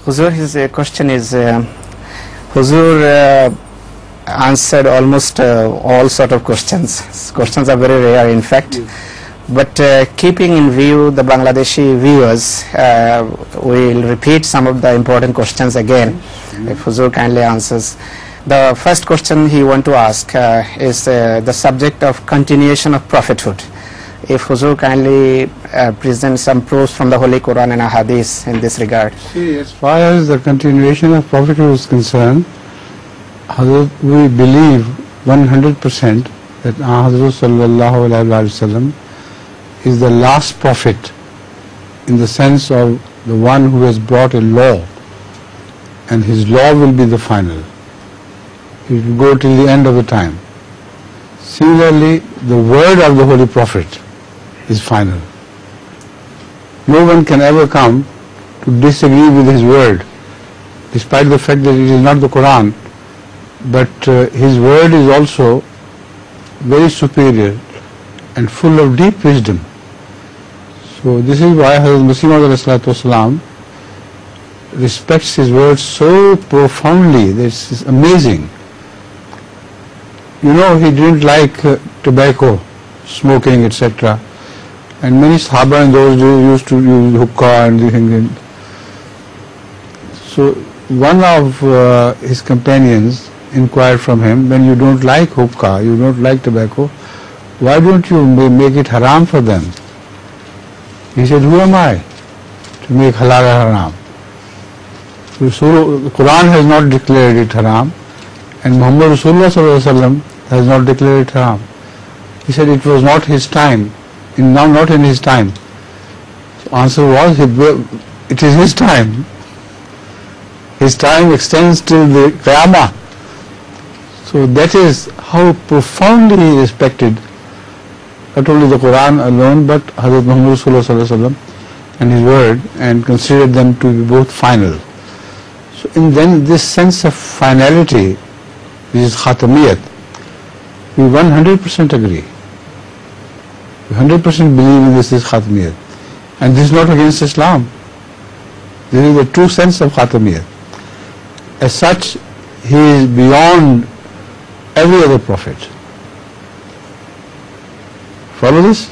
Huzur, his question is, Huzur answered almost all sort of questions. Questions are very rare, in fact. But keeping in view the Bangladeshi viewers, we'll repeat some of the important questions again, if Huzur kindly answers. The first question he want to ask is the subject of continuation of prophethood. If Huzur kindly present some proofs from the Holy Quran and Hadith in this regard. See, as far as the continuation of prophethood is concerned, we believe 100% that Hazrat Sallallahu Alaihi Wasallam is the last prophet, in the sense of the one who has brought a law, and his law will be the final. It will go till the end of the time. Similarly, the word of the Holy Prophet is final. No one can ever come to disagree with his word, despite the fact that it is not the Quran, but his word is also very superior and full of deep wisdom. So this is why Hazrat Masih Maud respects his word so profoundly that it's amazing. You know, he didn't like tobacco, smoking, etc. And many Sahaba in those days used to use hookah and things. So one of his companions inquired from him, when you don't like hookah, you don't like tobacco, why don't you make it haram for them? He said, who am I to make halal haram? So the Quran has not declared it haram, and Muhammad Rasulullah Sallallahu Alaihi Wasallam has not declared it haram. He said it was not his time, not in his time. So answer was, it is his time. His time extends till the Qiyamah. So that is how profoundly he respected not only the Quran alone, but Hazrat Muhammad Sallallahu Alaihi Wasallam and his word, and considered them to be both final. So in then this sense of finality, which is Khatamiyat, we 100% agree. We 100% believe in this is Khatamiyat. And this is not against Islam. This is the true sense of Khatamiyat. As such, he is beyond every other prophet. Follow this?